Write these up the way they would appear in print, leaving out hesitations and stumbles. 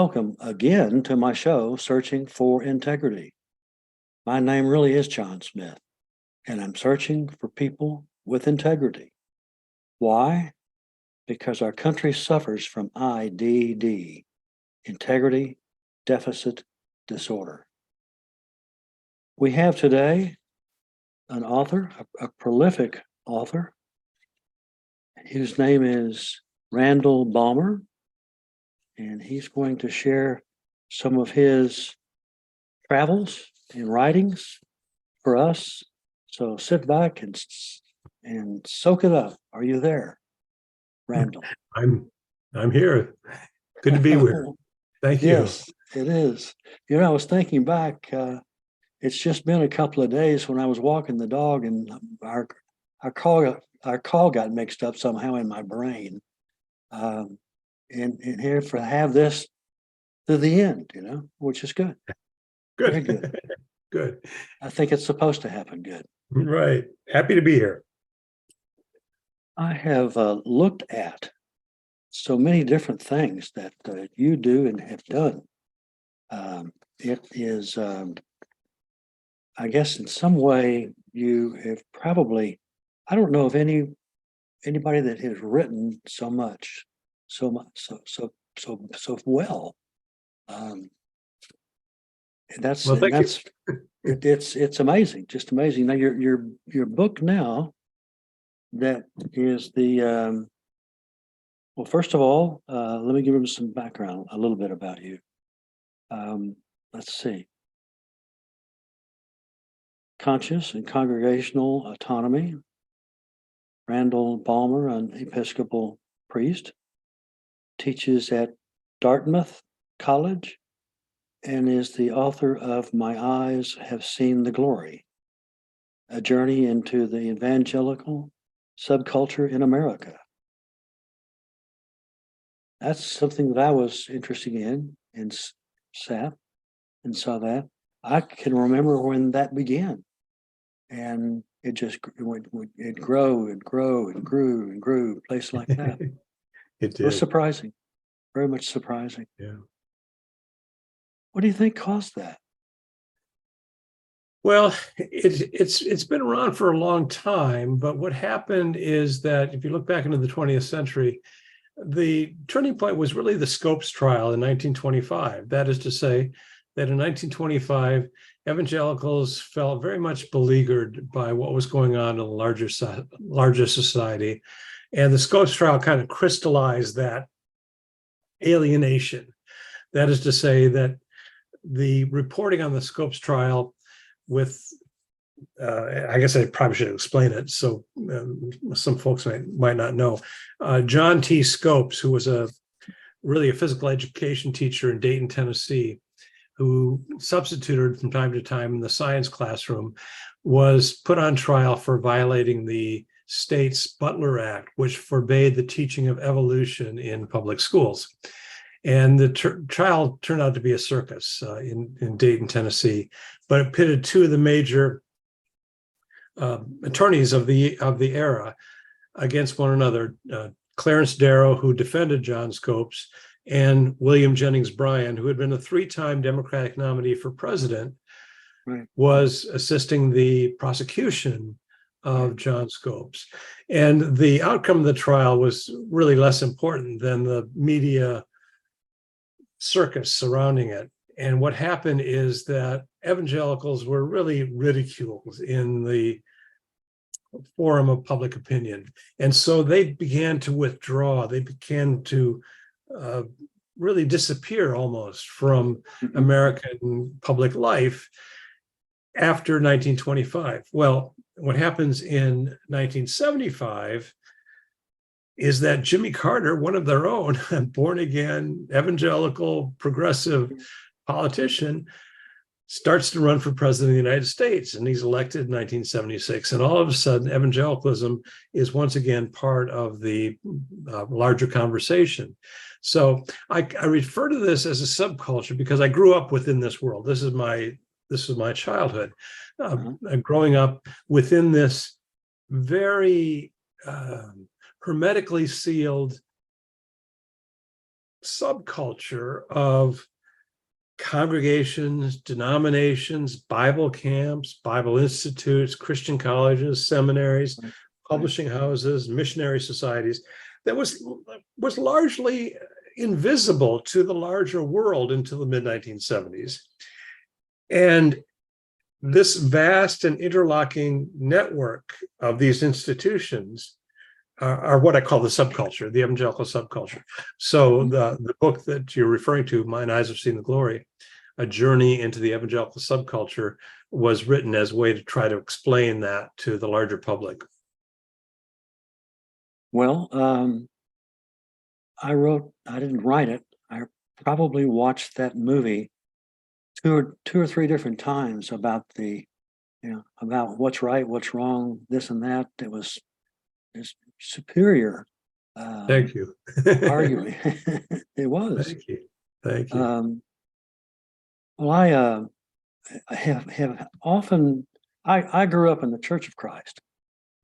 welcome again to my show, Searching for Integrity. My name really is John Smith, and I'm searching for people with integrity. Why? Because our country suffers from IDD, Integrity Deficit Disorder. We have today an author, a prolific author, whose name is Randall Balmer, and he's going to share some of his travels and writings for us. So sit back and soak it up. Are you there, Randall? I'm here. Good to be here. Thank you. Yes, it is. You know, I was thinking back. It's just been a couple of days when I was walking the dog, and our call got mixed up somehow in my brain. And here for have this to the end, which is good. Good. Very good. Good. I think it's supposed to happen good. Right. Happy to be here. I have looked at so many different things that you do and have done. It is, I guess, in some way you have probably, I don't know of anybody that has written so well. It's amazing, just amazing. Now your book now that is the well, first of all, let me give him some background, a little bit about you. Let's see. Conscious and Congregational Autonomy. Randall Balmer, an Episcopal priest, teaches at Dartmouth College and is the author of My Eyes Have Seen the Glory, a journey into the evangelical subculture in America. That's something that I was interested in and sat and saw that. I can remember when that began, and it just it grew and grew, a place like that. It was did. surprising, very much surprising. Yeah. What do you think caused that? Well, it's been around for a long time, but what happened is that if you look back into the 20th century, the turning point was really the Scopes trial in 1925. That is to say that in 1925, evangelicals felt very much beleaguered by what was going on in the larger society. And the Scopes trial kind of crystallized that alienation. That is to say that the reporting on the Scopes trial with, I guess I probably should explain it, so some folks might not know. John T. Scopes, who was really a physical education teacher in Dayton, Tennessee, who substituted from time to time in the science classroom, was put on trial for violating the state's Butler Act, which forbade the teaching of evolution in public schools. And the trial turned out to be a circus in Dayton, Tennessee, but it pitted two of the major attorneys of the era against one another, Clarence Darrow, who defended John Scopes, and William Jennings Bryan, who had been a three-time Democratic nominee for president, Right. was assisting the prosecution of John Scopes. And the outcome of the trial was really less important than the media circus surrounding it. And what happened is that evangelicals were really ridiculed in the forum of public opinion. And so they began to withdraw. They began to really disappear almost from American public life after 1925. Well, what happens in 1975 is that Jimmy Carter, one of their own, born again, evangelical, progressive politician, starts to run for president of the United States, and he's elected in 1976. And all of a sudden, evangelicalism is once again part of the larger conversation. So I refer to this as a subculture because I grew up within this world. This is my childhood, growing up within this very hermetically sealed subculture of congregations, denominations, Bible camps, Bible institutes, Christian colleges, seminaries, publishing houses, missionary societies that was largely invisible to the larger world until the mid-1970s. And this vast and interlocking network of these institutions are what I call the subculture, the evangelical subculture. So the book that you're referring to, Mine Eyes Have Seen the Glory, A Journey into the Evangelical Subculture, was written as a way to try to explain that to the larger public. Well, I didn't write it. I probably watched that movie two or three different times about about what's right, what's wrong, this and that. It was superior. Thank you. Arguing. It was. Thank you. Thank you. Well, I have often, I grew up in the Church of Christ.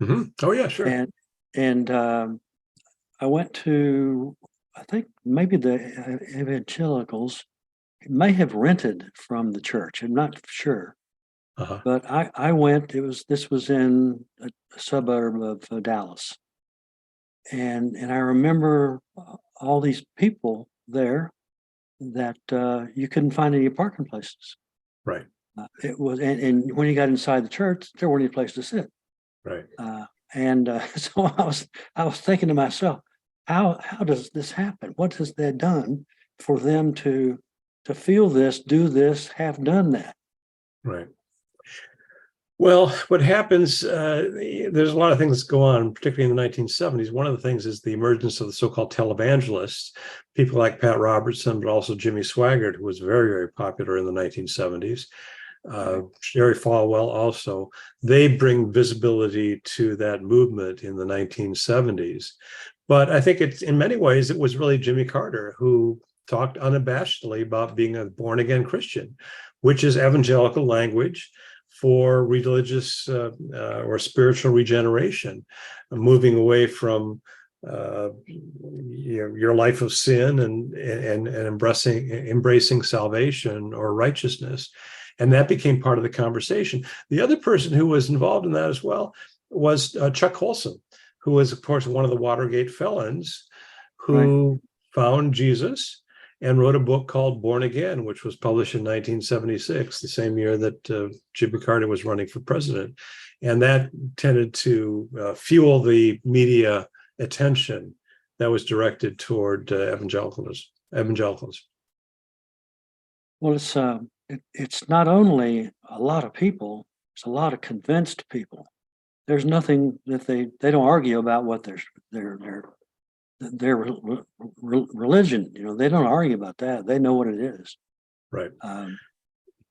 Mm-hmm. Oh yeah, sure. And I went to, I think maybe the evangelicals may have rented from the church. I'm not sure. Uh-huh. But I went, this was in a suburb of Dallas. And I remember all these people there that you couldn't find any parking places. Right. It was, and when you got inside the church, there weren't any place to sit. Right. So I was thinking to myself, how does this happen? What has that done for them to feel this, do this, have done that? Right. Well, what happens, there's a lot of things that go on, particularly in the 1970s. One of the things is the emergence of the so-called televangelists, people like Pat Robertson, but also Jimmy Swaggart, who was very, very popular in the 1970s. Jerry Falwell also. They bring visibility to that movement in the 1970s. But I think it's, in many ways, it was really Jimmy Carter who talked unabashedly about being a born-again Christian, which is evangelical language for religious or spiritual regeneration, moving away from your life of sin and embracing salvation or righteousness. And that became part of the conversation. The other person who was involved in that as well was Chuck Colson, who was, of course, one of the Watergate felons who found Jesus and wrote a book called Born Again, which was published in 1976, the same year that Jimmy Carter was running for president. And that tended to fuel the media attention that was directed toward evangelicals. Well, it's not only a lot of people, it's a lot of convinced people. There's nothing that they don't argue about what their religion, they don't argue about that. They know what it is. Right.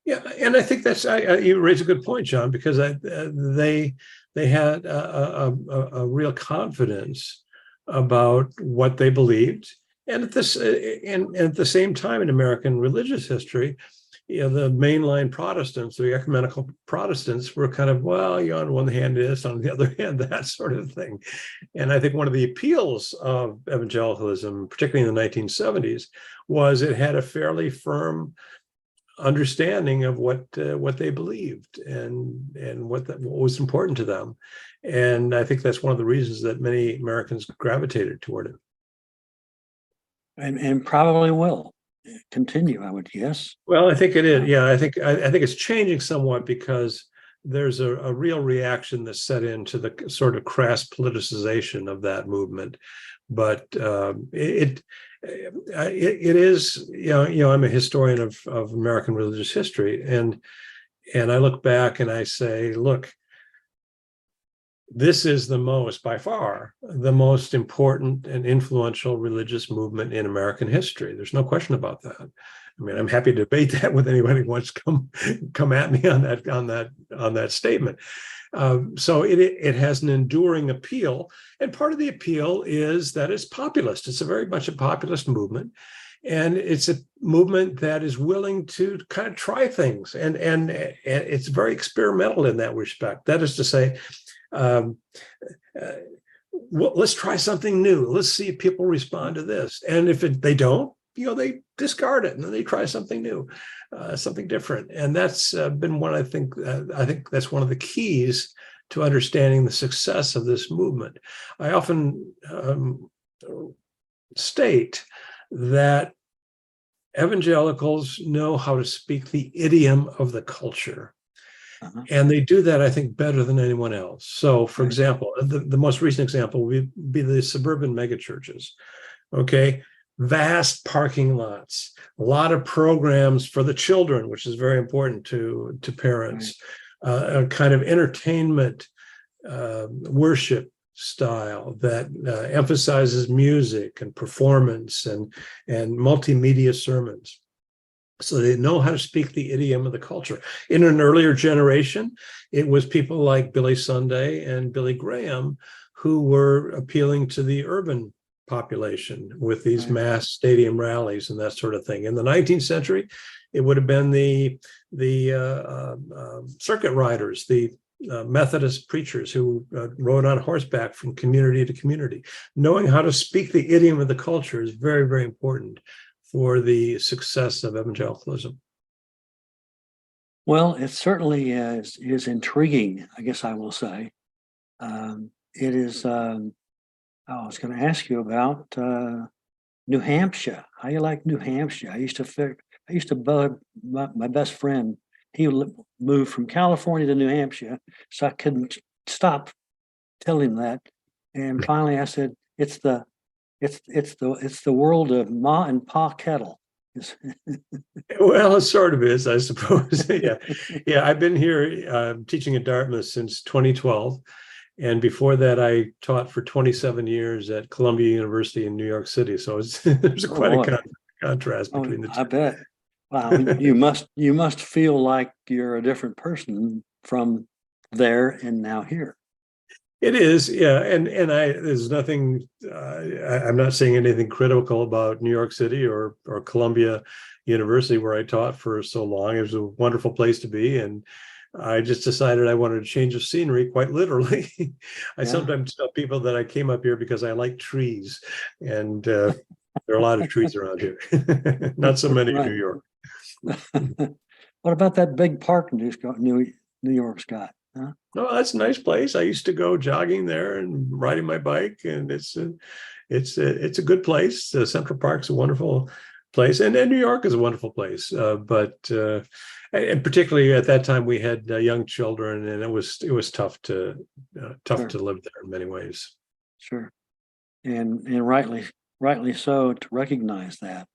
Yeah, and I think that's you raise a good point, John, because they had a real confidence about what they believed, and at the same time in American religious history, the mainline Protestants, the ecumenical Protestants, were kind of, well, on one hand this, on the other hand that sort of thing. And I think one of the appeals of evangelicalism, particularly in the 1970s, was it had a fairly firm understanding of what they believed and what was important to them. And I think that's one of the reasons that many Americans gravitated toward it. And probably will continue, I would guess. Well, I think it is. Yeah, I think it's changing somewhat because there's a real reaction that's set into the sort of crass politicization of that movement. But it is, I'm a historian of American religious history, and I look back and I say, look, this is by far the most important and influential religious movement in American history. There's no question about that. I mean, I'm happy to debate that with anybody who wants to come at me on that statement. So it has an enduring appeal, and part of the appeal is that it's populist. It's very much a populist movement, and it's a movement that is willing to kind of try things, and it's very experimental in that respect. That is to say, well, let's try something new. Let's see if people respond to this. And if they don't, they discard it and then they try something new, something different. And that's been one, I think that's one of the keys to understanding the success of this movement. I often state that evangelicals know how to speak the idiom of the culture. And they do that, I think, better than anyone else. So, for example, the most recent example would be the suburban megachurches. Okay, vast parking lots, a lot of programs for the children, which is very important to parents, a kind of entertainment worship style that emphasizes music and performance and multimedia sermons. So they know how to speak the idiom of the culture. In an earlier generation, it was people like Billy Sunday and Billy Graham who were appealing to the urban population with these mass stadium rallies and that sort of thing. In the 19th century, it would have been the circuit riders, the Methodist preachers who rode on horseback from community to community. Knowing how to speak the idiom of the culture is very, very important for the success of evangelicalism. Well, it certainly is intriguing, I guess I will say. It is, I was going to ask you about New Hampshire. How you like New Hampshire? I used to bug my best friend. He moved from California to New Hampshire, so I couldn't stop telling him that. And finally I said, it's the world of Ma and Pa Kettle. Well, it sort of is, I suppose. Yeah. I've been here teaching at Dartmouth since 2012, and before that, I taught for 27 years at Columbia University in New York City. So there's quite a contrast between the two. I bet. Wow, you must feel like you're a different person from there and now here. It is, yeah, and there's nothing. I'm not saying anything critical about New York City or Columbia University, where I taught for so long. It was a wonderful place to be, and I just decided I wanted a change of scenery, quite literally. I sometimes tell people that I came up here because I like trees, and there are a lot of trees around here. Not so many in New York. What about that big park New York's got? Huh? Oh, that's a nice place. I used to go jogging there and riding my bike, and it's a good place. Central Park's a wonderful place, and New York is a wonderful place. And particularly at that time, we had young children, and it was tough to live there in many ways. Sure, and rightly so, to recognize that.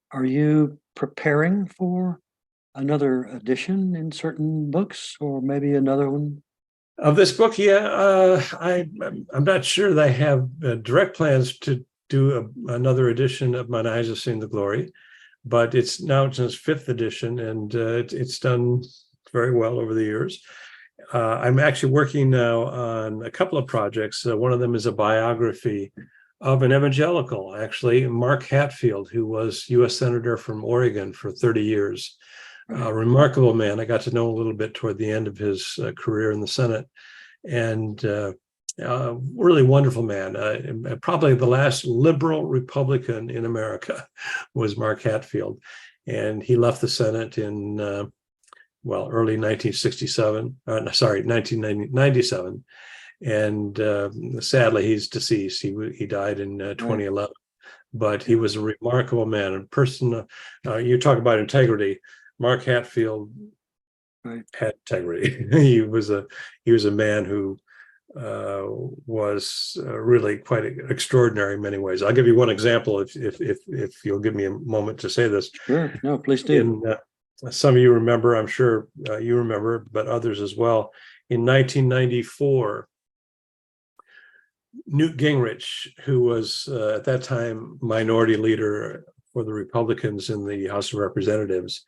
Are you preparing for another edition in certain books, or maybe another one of this book? I'm not sure that I have direct plans to do another edition of Mine Eyes Have Seen the Glory, but it's now in its 5th edition, and it's done very well over the years. I'm actually working now on a couple of projects. One of them is a biography of an evangelical, actually, Mark Hatfield, who was U.S. Senator from Oregon for 30 years. A remarkable man. I got to know a little bit toward the end of his career in the Senate, and really wonderful man. Probably the last liberal Republican in America was Mark Hatfield, and he left the Senate in early 1997, and sadly he's deceased. He died in 2011, but he was a remarkable man, a person. You talk about integrity. Mark Hatfield had integrity. He was a man who was really quite extraordinary in many ways. I'll give you one example, if you'll give me a moment to say this. Sure. No, please do. Some of you remember, I'm sure you remember, but others as well. In 1994, Newt Gingrich, who was at that time minority leader for the Republicans in the House of Representatives,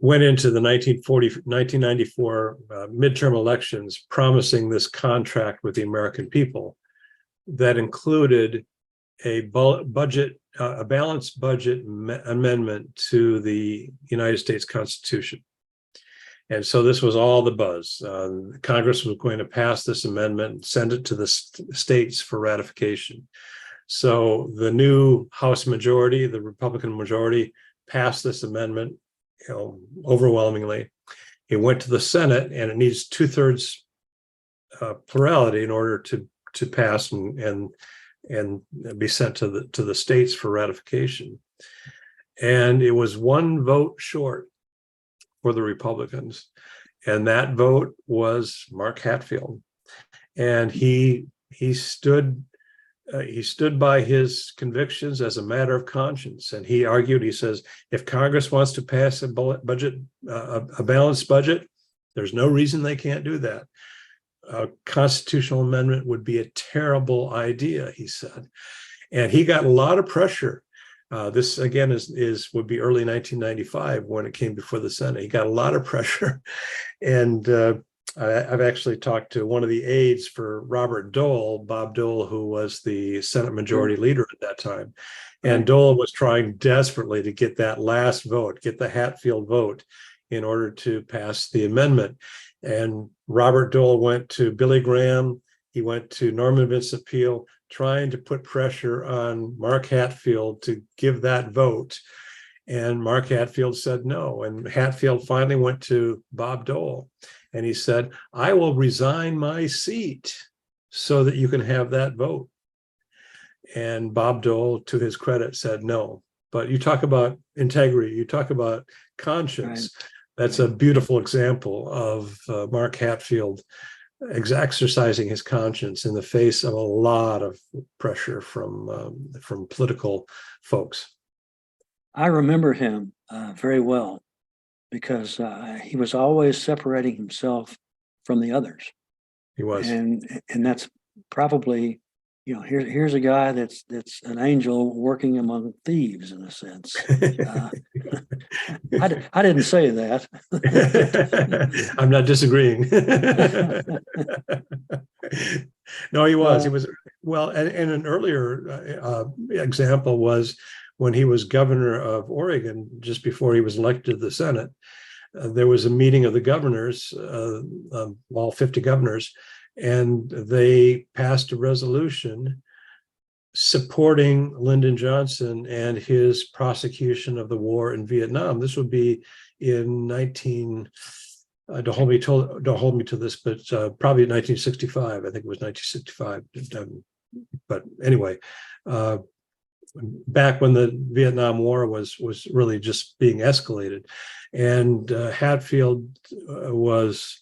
went into the 1994 midterm elections promising this contract with the American people that included a balanced budget amendment to the United States Constitution. And so this was all the buzz. Congress was going to pass this amendment and send it to the states for ratification. So the new House majority, the Republican majority, passed this amendment, overwhelmingly. It went to the Senate, and it needs 2/3 plurality in order to pass and be sent to the states for ratification. And it was one vote short for the Republicans, and that vote was Mark Hatfield. And he stood by his convictions as a matter of conscience, and he argued. He says, if Congress wants to pass a balanced budget, there's no reason they can't do that. A constitutional amendment would be a terrible idea, he said, and he got a lot of pressure. This again would be early 1995 when it came before the Senate. He got a lot of pressure, and I've actually talked to one of the aides for Robert Dole, Bob Dole, who was the Senate Majority Leader at that time. And Dole was trying desperately to get that last vote, get the Hatfield vote, in order to pass the amendment. And Robert Dole went to Billy Graham, he went to Norman Vincent Peale, trying to put pressure on Mark Hatfield to give that vote. And Mark Hatfield said no. And Hatfield finally went to Bob Dole, and he said, I will resign my seat so that you can have that vote. And Bob Dole, to his credit, said no. But you talk about integrity, you talk about conscience. Right. That's a beautiful example of Mark Hatfield exercising his conscience in the face of a lot of pressure from political folks. I remember him very well, because he was always separating himself from the others. He was, and that's probably, here's a guy that's an angel working among thieves, in a sense. I didn't say that. I'm not disagreeing. No, he was. He was well, and an earlier example was when he was governor of Oregon, just before he was elected to the Senate. There was a meeting of the governors, all 50 governors, and they passed a resolution supporting Lyndon Johnson and his prosecution of the war in Vietnam. This would be in don't hold me to this, but probably 1965. I think it was 1965. But anyway, back when the Vietnam War was really just being escalated, and Hatfield was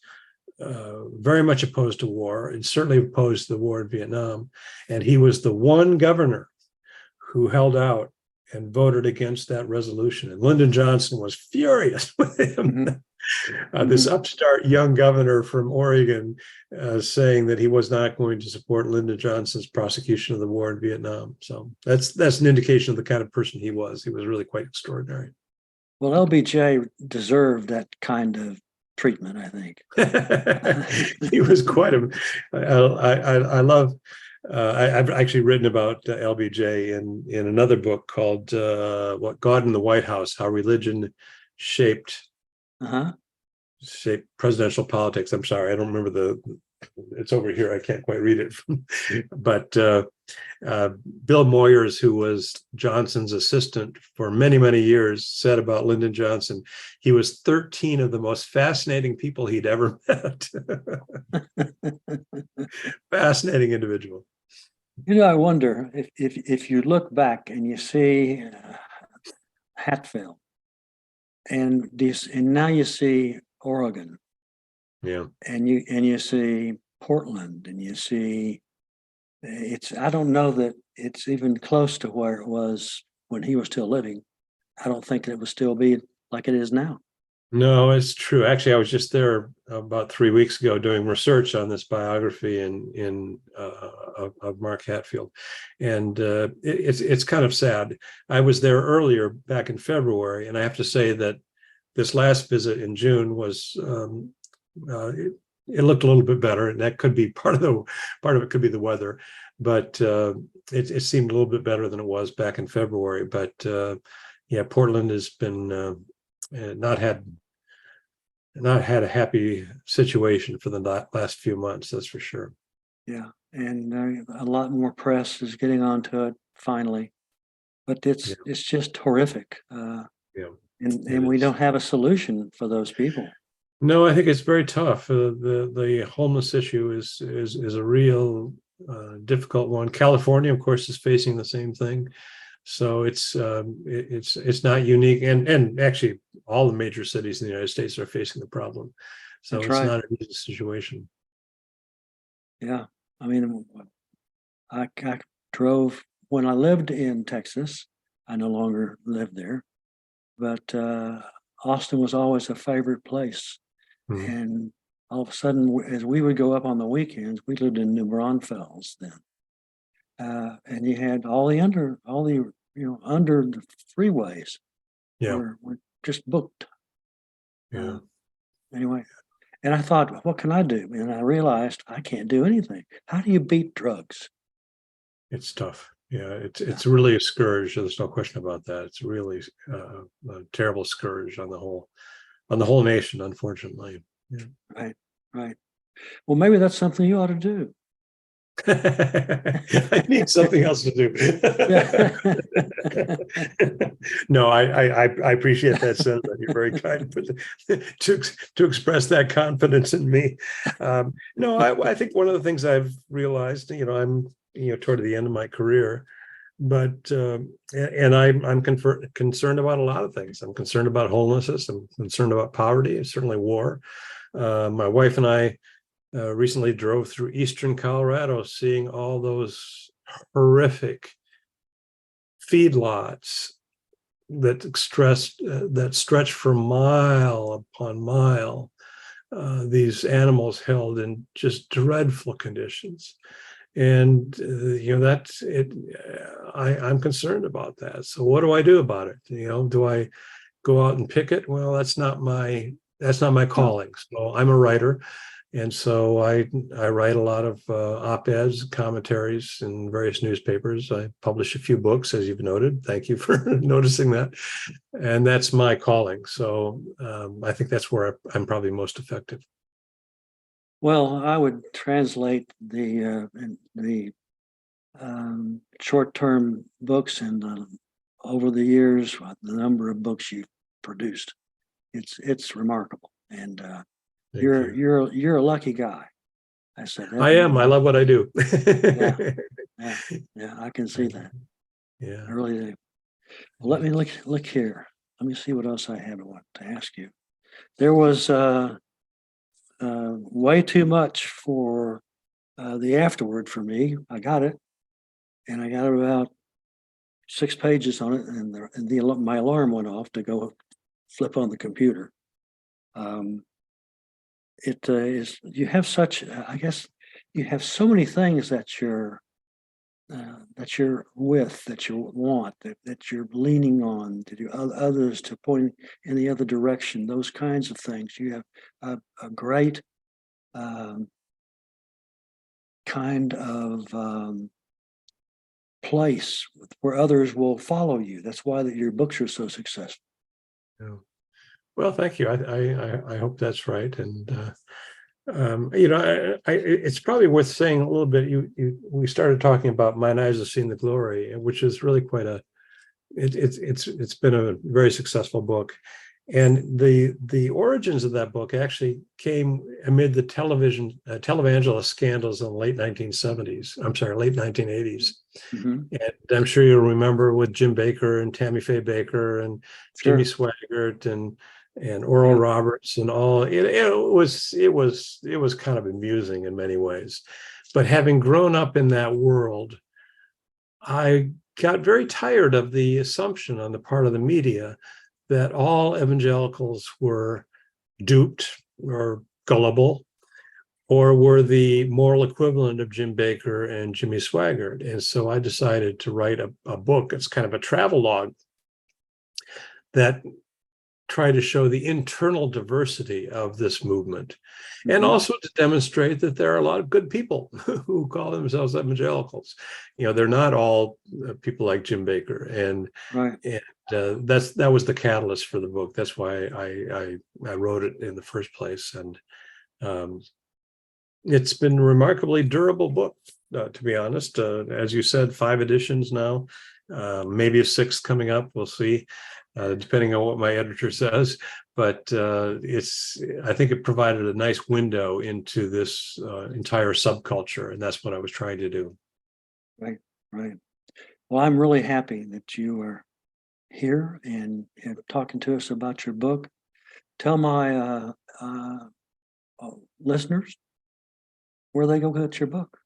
very much opposed to war, and certainly opposed to the war in Vietnam. And he was the one governor who held out and voted against that resolution. And Lyndon Johnson was furious with him. This upstart young governor from Oregon saying that he was not going to support Lyndon Johnson's prosecution of the war in Vietnam. So that's an indication of the kind of person he was. He was really quite extraordinary. Well, LBJ deserved that kind of treatment, I think. He was quite I love. I've actually written about LBJ in another book called "What God in the White House: How Religion Shaped Presidential Politics." I'm sorry, I don't remember it's over here. I can't quite read it. But Bill Moyers, who was Johnson's assistant for many, many years, said about Lyndon Johnson, he was 13 of the most fascinating people he'd ever met. Fascinating individual. I wonder if you look back and you see Hatfield, and now you see Oregon, and you see Portland, and you see I don't know that it's even close to where it was when he was still living. I don't think it would still be like it is now. No, it's true. Actually, I was just there about 3 weeks ago doing research on this biography of Mark Hatfield, and it's kind of sad. I was there earlier back in February, and I have to say that this last visit in June was it looked a little bit better, and that could be part of it could be the weather, but it seemed a little bit better than it was back in February. But Portland has been not had not had a happy situation for the last few months, that's for sure. Yeah, and a lot more press is getting onto it finally, but Yeah, it's just horrific, yeah, it and we is. don't have a solution for those people. No, I think it's very tough. The homeless issue is a real difficult one. California, of course, is facing the same thing. So it's not unique, and actually all the major cities in the United States are facing the problem. So That's it's right. not an easy situation. Yeah, I mean, I drove when I lived in Texas. I no longer live there, but Austin was always a favorite place. Mhm. And all of a sudden, as we would go up on the weekends, we lived in New Braunfels then, and you had all the under the freeways Yeah, were just booked. yeah, Uh, anyway, and I thought, what can I do? And I realized I can't do anything. How do you beat drugs? it's tough. Yeah, Yeah, it's really a scourge. There's no question about that. It's really a terrible scourge on the whole nation, unfortunately. Yeah. right, right. Well, maybe that's something you ought to do. I need something else to do. Yeah. No, I appreciate that sentiment. You're very kind to express that confidence in me. No, I think one of the things I've realized, I'm toward the end of my career, but and I'm concerned about a lot of things. I'm concerned about homelessness. I'm concerned about poverty. Certainly war. My wife and I recently drove through eastern Colorado, seeing all those horrific feedlots that stretch for mile upon mile. These animals held in just dreadful conditions, and that's it. I'm concerned about that. So what do I do about it? Do I go out and picket? Well, that's not my No. calling. So I'm a writer. And so I write a lot of op-eds, commentaries in various newspapers. I publish a few books, as you've noted. Thank you for noticing that. And that's my calling. So I think that's where I'm probably most effective. Well, I would translate the short-term books and over the years, the number of books you've produced. It's remarkable, and Thank you. you're a lucky guy. I said that. I am. I love what I do. Yeah, yeah, yeah. I can see that. I Yeah. really do. Well, let me look here. Let me see what else I have to ask you. There was way too much for the afterward for me. I got it, and I got about 6 pages on it, and my alarm went off to go flip on the computer. It is you have such I guess you have so many things that you're with, that you want, that you're leaning on to do others to point in the other direction, those kinds of things. You have a great um, kind of place where others will follow you. That's why your books are so successful. Yeah. Well, thank you. I hope that's right. And it's probably worth saying a little bit. We started talking about "Mine Eyes Have Seen the Glory," which is really quite it's been a very successful book. And the origins of that book actually came amid the televangelist scandals in the late 1970s. I'm sorry, late 1980s. Mm-hmm. And I'm sure you'll remember with Jim Baker and Tammy Faye Baker and Jimmy Sure. Swaggart and Oral Yeah. Roberts and all. It was kind of amusing in many ways. But having grown up in that world, I got very tired of the assumption on the part of the media that all evangelicals were duped or gullible or were the moral equivalent of Jim Baker and Jimmy Swaggart. And so I decided to write a book. It's kind of a travel log that try to show the internal diversity of this movement, and Mhm. also to demonstrate that there are a lot of good people who call themselves evangelicals. They're not all people like Jim Baker, and Right. that was the catalyst for the book. That's why I wrote it in the first place, and it's been a remarkably durable book, to be honest. As you said, 5 editions now, maybe a 6th coming up. We'll see, depending on what my editor says. But I think it provided a nice window into this entire subculture, and that's what I was trying to do. Right. Right. Well, I'm really happy that you are here and talking to us about your book. Tell my listeners where they go get your book,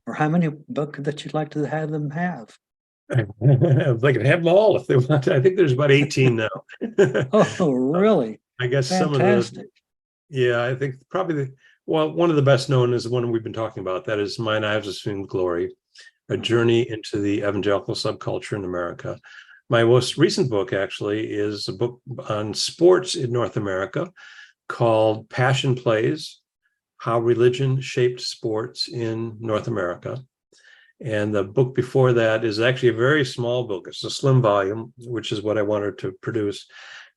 or how many books that you'd like to have them have. They can have them all if they want. I think there's about 18 now. Oh, really? I guess Fantastic. I think probably one of the best known is the one we've been talking about. That is My Knives Assumed Glory, A Journey into the Evangelical Subculture in America. My most recent book, actually, is a book on sports in North America called Passion Plays: How Religion Shaped Sports in North America. And the book before that is actually a very small book. It's a slim volume, which is what I wanted to produce,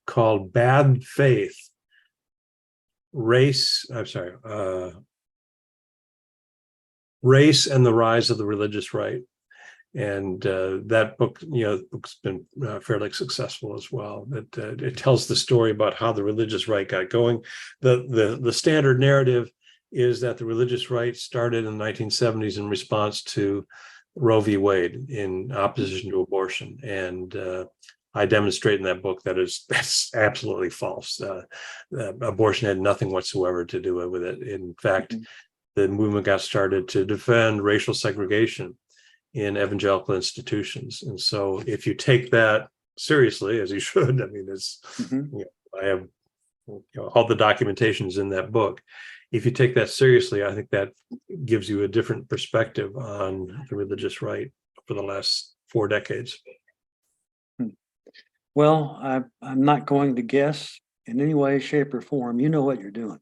called Bad Faith: Race and the Rise of the Religious Right. And that book, book's been fairly successful as well. It tells the story about how the religious right got going. The standard narrative is that the religious right started in the 1970s in response to Roe v. Wade in opposition to abortion, and I demonstrate in that book that's absolutely false. Abortion had nothing whatsoever to do with it. In fact, the movement got started to defend racial segregation in evangelical institutions. And so if you take that seriously, as you should, I mean, I have all the documentation is in that book. If you take that seriously, I think that gives you a different perspective on the religious right for the last 4 decades. Well, I'm not going to guess in any way, shape, or form. You know what you're doing,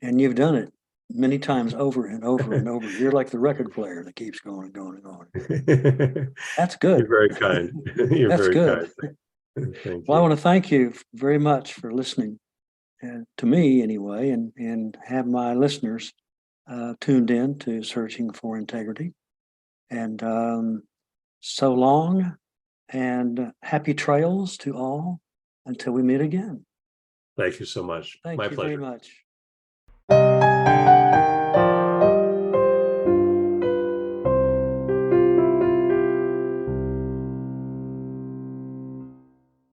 and you've done it many times over and over and over. You're like the record player that keeps going and going and going. That's good. You're very kind. You're That's very good. kind. Thank Well, I you. want to thank you very much for listening, to me anyway, and have my listeners tuned in to Searching for Integrity. And so long, and happy trails to all until we meet again. Thank you so much. Thank My you pleasure. very much.